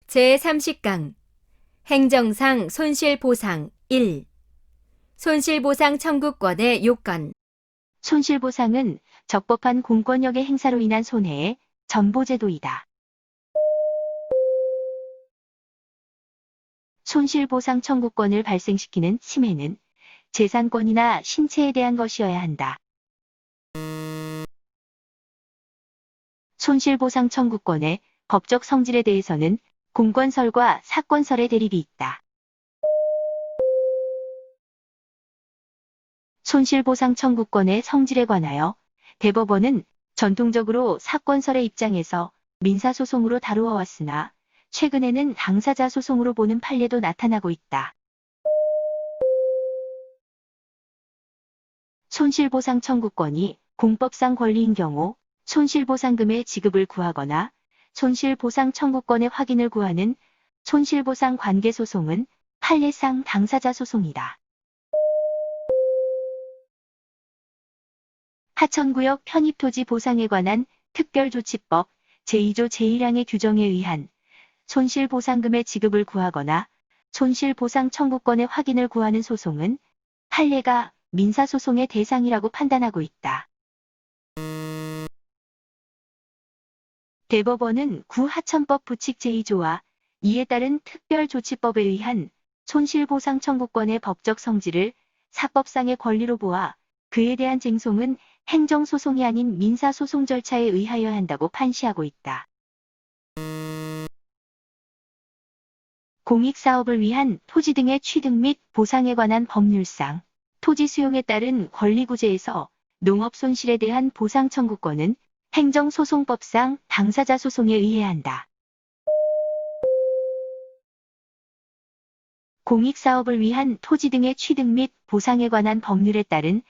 제30강 행정상 손실보상 1. 손실보상 청구권의 요건. 손실보상은 적법한 공권력의 행사로 인한 손해의 전보제도이다. 손실보상 청구권을 발생시키는 침해는 재산권이나 신체에 대한 것이어야 한다. 손실보상 청구권의 법적 성질에 대해서는 공권설과 사건설의 대립이 있다. 손실보상 청구권의 성질에 관하여 대법원은 전통적으로 사건설의 입장에서 민사소송으로 다루어 왔으나 최근에는 당사자 소송으로 보는 판례도 나타나고 있다. 손실보상 청구권이 공법상 권리인 경우 손실보상금의 지급을 구하거나 손실보상 청구권의 확인을 구하는 손실보상 관계소송은 판례상 당사자 소송이다. 하천구역 편입토지 보상에 관한 특별조치법 제2조 제1항의 규정에 의한 손실보상금의 지급을 구하거나 손실보상 청구권의 확인을 구하는 소송은 판례가 민사소송의 대상이라고 판단하고 있다. 대법원은 구하천법 부칙 제2조와 이에 따른 특별조치법에 의한 손실보상 청구권의 법적 성질을 사법상의 권리로 보아 그에 대한 쟁송은 행정소송이 아닌 민사소송 절차에 의하여야 한다고 판시하고 있다. 공익사업을 위한 토지 등의 취득 및 보상에 관한 법률상 토지 수용에 따른 권리구제에서 농업손실에 대한 보상 청구권은 행정소송법상 당사자 소송에 의해야 한다. 공익사업을 위한 토지 등의 취득 및 보상에 관한 법률에 따른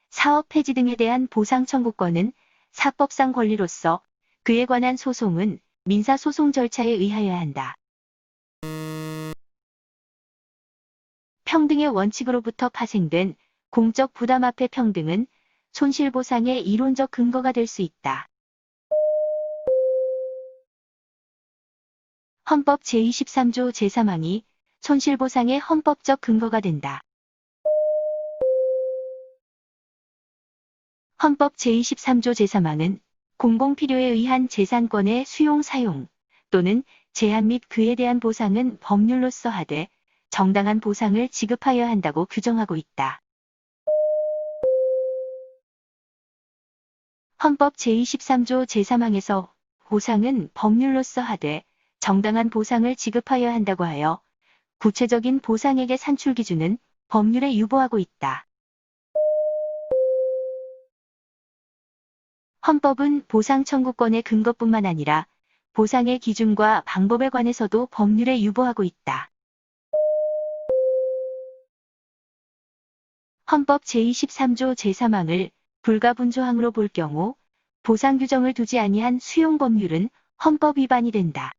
사업 폐지 등에 대한 보상 청구권은 사법상 권리로서 그에 관한 소송은 민사소송 절차에 의하여야 한다. 평등의 원칙으로부터 파생된 공적 부담 앞의 평등은 손실보상의 이론적 근거가 될 수 있다. 헌법 제23조 제3항이 손실보상의 헌법적 근거가 된다. 헌법 제23조 제3항은 공공필요에 의한 재산권의 수용 사용 또는 제한 및 그에 대한 보상은 법률로서 하되 정당한 보상을 지급하여야 한다고 규정하고 있다. 헌법 제23조 제3항에서 보상은 법률로서 하되 정당한 보상을 지급하여야 한다고 하여 구체적인 보상액의 산출 기준은 법률에 유보하고 있다. 헌법은 보상 청구권의 근거뿐만 아니라 보상의 기준과 방법에 관해서도 법률에 유보하고 있다. 헌법 제23조 제3항을 불가분조항으로 볼 경우 보상 규정을 두지 아니한 수용 법률은 헌법 위반이 된다.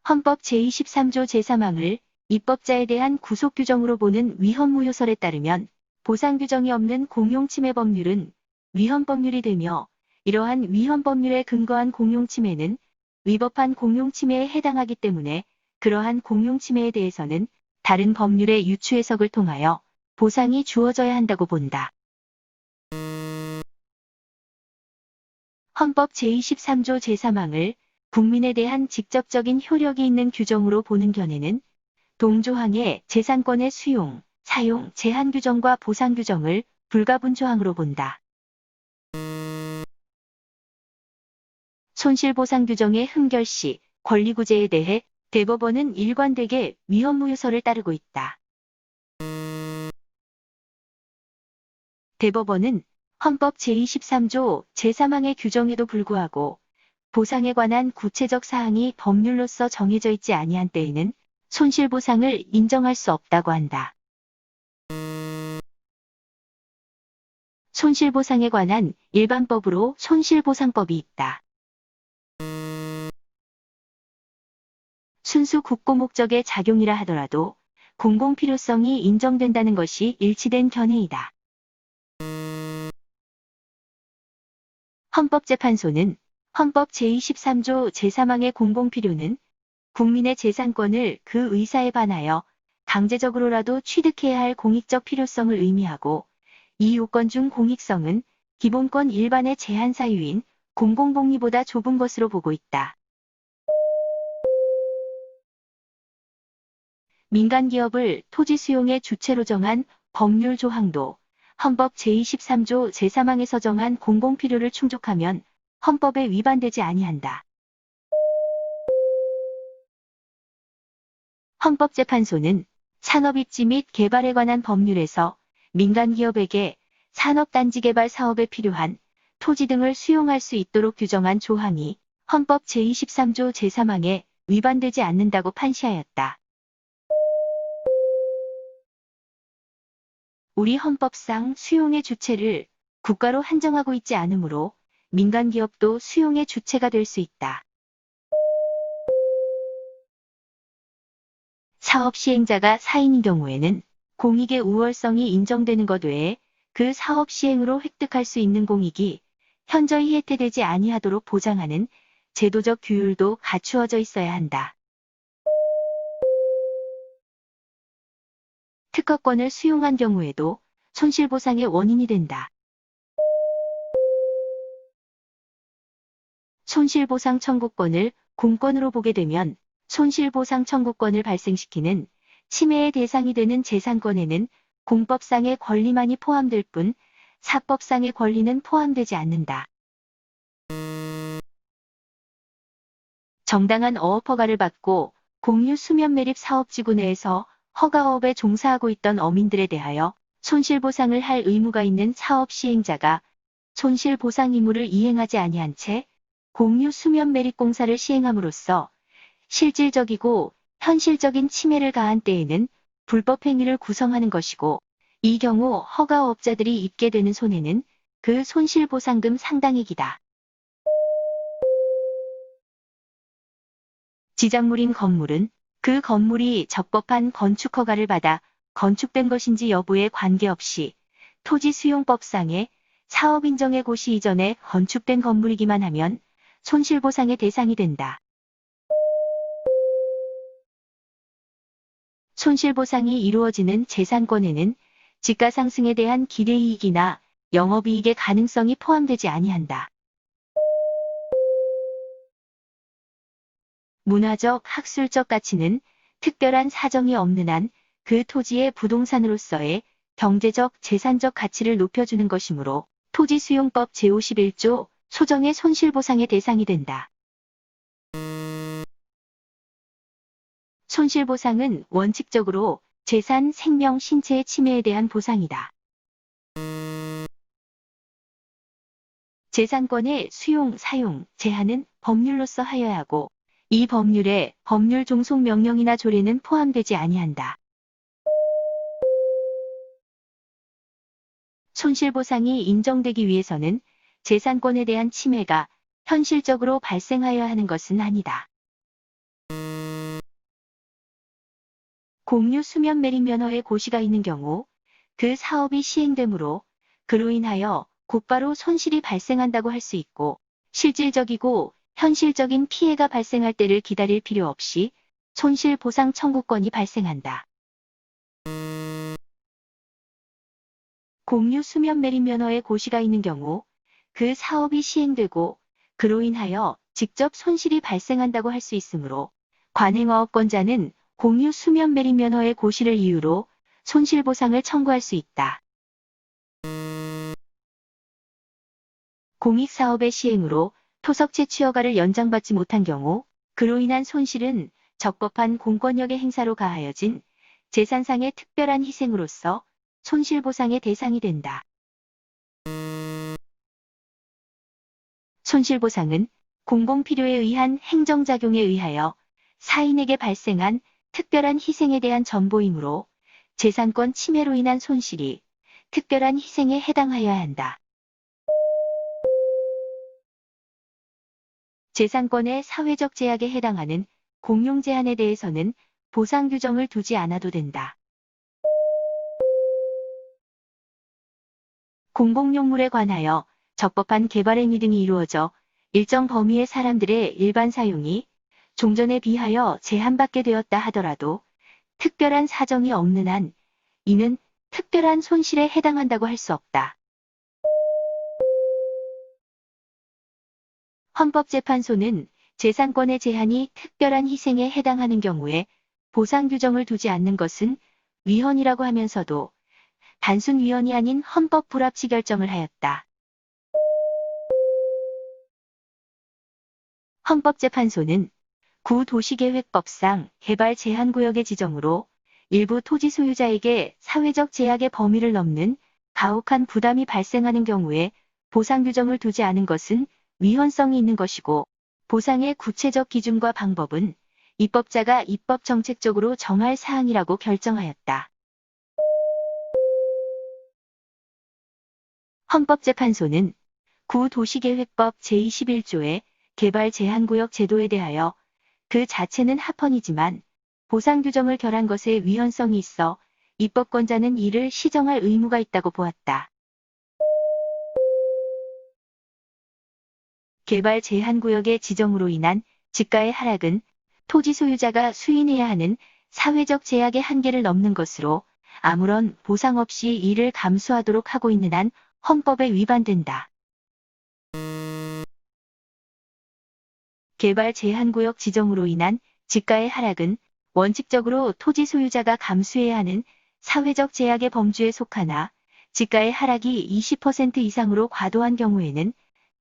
헌법 제23조 제3항을 입법자에 대한 구속 규정으로 보는 위헌무효설에 따르면 보상 규정이 없는 공용침해 법률은 위헌법률이 되며 이러한 위헌법률에 근거한 공용침해는 위법한 공용침해에 해당하기 때문에 그러한 공용침해에 대해서는 다른 법률의 유추 해석을 통하여 보상이 주어져야 한다고 본다. 헌법 제23조 제3항을 국민에 대한 직접적인 효력이 있는 규정으로 보는 견해는 동조항의 재산권의 수용, 사용, 제한 규정과 보상 규정을 불가분조항으로 본다. 손실보상 규정의 흠결시, 권리구제에 대해 대법원은 일관되게 위헌무효설을 따르고 있다. 대법원은 헌법 제23조 제3항의 규정에도 불구하고 보상에 관한 구체적 사항이 법률로서 정해져 있지 아니한 때에는 손실보상을 인정할 수 없다고 한다. 손실보상에 관한 일반법으로 손실보상법이 있다. 순수 국고 목적의 작용이라 하더라도 공공필요성이 인정된다는 것이 일치된 견해이다. 헌법재판소는 헌법 제23조 제3항의 공공필요는 국민의 재산권을 그 의사에 반하여 강제적으로라도 취득해야 할 공익적 필요성을 의미하고, 이 요건 중 공익성은 기본권 일반의 제한 사유인 공공복리보다 좁은 것으로 보고 있다. 민간기업을 토지 수용의 주체로 정한 법률 조항도 헌법 제23조 제3항에서 정한 공공필요를 충족하면 헌법에 위반되지 아니한다. 헌법재판소는 산업입지 및 개발에 관한 법률에서 민간기업에게 산업단지 개발 사업에 필요한 토지 등을 수용할 수 있도록 규정한 조항이 헌법 제23조 제3항에 위반되지 않는다고 판시하였다. 우리 헌법상 수용의 주체를 국가로 한정하고 있지 않으므로 민간기업도 수용의 주체가 될 수 있다. 사업 시행자가 사인인 경우에는 공익의 우월성이 인정되는 것 외에 그 사업 시행으로 획득할 수 있는 공익이 현저히 해태되지 아니하도록 보장하는 제도적 규율도 갖추어져 있어야 한다. 특허권을 수용한 경우에도 손실보상의 원인이 된다. 손실보상 청구권을 공권으로 보게 되면 손실보상 청구권을 발생시키는 침해의 대상이 되는 재산권에는 공법상의 권리만이 포함될 뿐 사법상의 권리는 포함되지 않는다. 정당한 어업 허가를 받고 공유 수면 매립 사업지구 내에서 허가업에 종사하고 있던 어민들에 대하여 손실보상을 할 의무가 있는 사업 시행자가 손실보상義務를 이행하지 아니한 채 공유 수면 매립 공사를 시행함으로써 실질적이고 현실적인 침해를 가한 때에는 불법 행위를 구성하는 것이고, 이 경우 허가업자들이 입게 되는 손해는 그 손실보상금 상당액이다. 지작물인 건물은 그 건물이 적법한 건축허가를 받아 건축된 것인지 여부에 관계없이 토지수용법상의 사업인정의 고시 이전에 건축된 건물이기만 하면 손실보상의 대상이 된다. 손실보상이 이루어지는 재산권에는 지가상승에 대한 기대이익이나 영업이익의 가능성이 포함되지 아니한다. 문화적, 학술적 가치는 특별한 사정이 없는 한 그 토지의 부동산으로서의 경제적, 재산적 가치를 높여주는 것이므로 토지수용법 제51조 소정의 손실보상의 대상이 된다. 손실보상은 원칙적으로 재산, 생명, 신체의 침해에 대한 보상이다. 재산권의 수용, 사용, 제한은 법률로서 하여야 하고, 이 법률에 법률 종속 명령이나 조례는 포함되지 아니한다. 손실보상이 인정되기 위해서는 재산권에 대한 침해가 현실적으로 발생하여야 하는 것은 아니다. 공유 수면 매립 면허의 고시가 있는 경우 그 사업이 시행되므로 그로 인하여 곧바로 손실이 발생한다고 할 수 있고, 실질적이고 현실적인 피해가 발생할 때를 기다릴 필요 없이 손실보상 청구권이 발생한다. 공유 수면 매립 면허의 고시가 있는 경우 그 사업이 시행되고 그로 인하여 직접 손실이 발생한다고 할 수 있으므로 관행어업권자는 공유 수면 매립 면허의 고시를 이유로 손실보상을 청구할 수 있다. 공익사업의 시행으로 토석 채취 허가를 연장받지 못한 경우 그로 인한 손실은 적법한 공권력의 행사로 가하여진 재산상의 특별한 희생으로서 손실보상의 대상이 된다. 손실보상은 공공필요에 의한 행정작용에 의하여 사인에게 발생한 특별한 희생에 대한 전보이므로 재산권 침해로 인한 손실이 특별한 희생에 해당하여야 한다. 재산권의 사회적 제약에 해당하는 공용제한에 대해서는 보상 규정을 두지 않아도 된다. 공공용물에 관하여 적법한 개발행위 등이 이루어져 일정 범위의 사람들의 일반 사용이 종전에 비하여 제한받게 되었다 하더라도 특별한 사정이 없는 한 이는 특별한 손실에 해당한다고 할 수 없다. 헌법재판소는 재산권의 제한이 특별한 희생에 해당하는 경우에 보상 규정을 두지 않는 것은 위헌이라고 하면서도 단순 위헌이 아닌 헌법 불합치 결정을 하였다. 헌법재판소는 구도시계획법상 개발 제한구역의 지정으로 일부 토지 소유자에게 사회적 제약의 범위를 넘는 가혹한 부담이 발생하는 경우에 보상 규정을 두지 않은 것은 위헌성이 있는 것이고, 보상의 구체적 기준과 방법은 입법자가 입법 정책적으로 정할 사항이라고 결정하였다. 헌법재판소는 구도시계획법 제21조의 개발 제한구역 제도에 대하여 그 자체는 합헌이지만 보상 규정을 결한 것에 위헌성이 있어 입법권자는 이를 시정할 의무가 있다고 보았다. 개발 제한구역의 지정으로 인한 지가의 하락은 토지 소유자가 수인해야 하는 사회적 제약의 한계를 넘는 것으로 아무런 보상 없이 이를 감수하도록 하고 있는 한 헌법에 위반된다. 개발 제한구역 지정으로 인한 지가의 하락은 원칙적으로 토지 소유자가 감수해야 하는 사회적 제약의 범주에 속하나 지가의 하락이 20% 이상으로 과도한 경우에는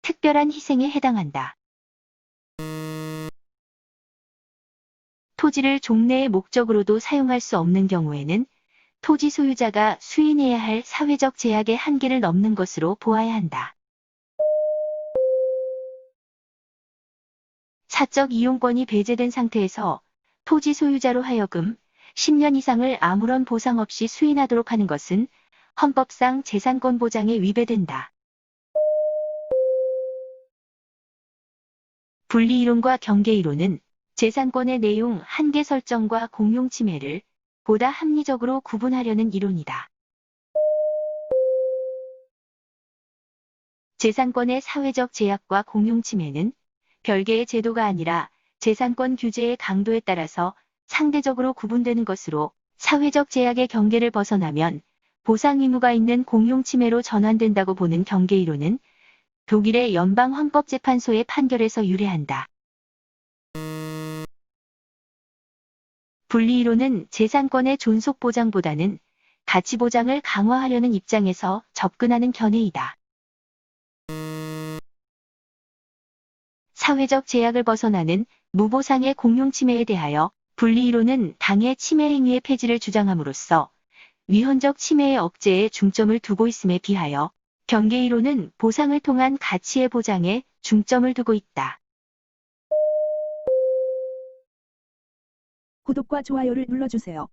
특별한 희생에 해당한다. 토지를 종래의 목적으로도 사용할 수 없는 경우에는 토지 소유자가 수인해야 할 사회적 제약의 한계를 넘는 것으로 보아야 한다. 사적 이용권이 배제된 상태에서 토지 소유자로 하여금 10년 이상을 아무런 보상 없이 수인하도록 하는 것은 헌법상 재산권 보장에 위배된다. 분리이론과 경계이론은 재산권의 내용 한계 설정과 공용 침해를 보다 합리적으로 구분하려는 이론이다. 재산권의 사회적 제약과 공용 침해는 별개의 제도가 아니라 재산권 규제의 강도에 따라서 상대적으로 구분되는 것으로, 사회적 제약의 경계를 벗어나면 보상 의무가 있는 공용 침해로 전환된다고 보는 경계이론은 독일의 연방헌법재판소의 판결에서 유래한다. 분리이론은 재산권의 존속 보장보다는 가치 보장을 강화하려는 입장에서 접근하는 견해이다. 사회적 제약을 벗어나는 무보상의 공용 침해에 대하여 분리이론은 당해 침해 행위의 폐지를 주장함으로써 위헌적 침해의 억제에 중점을 두고 있음에 비하여 경계이론은 보상을 통한 가치의 보장에 중점을 두고 있다. 구독과 좋아요를 눌러주세요.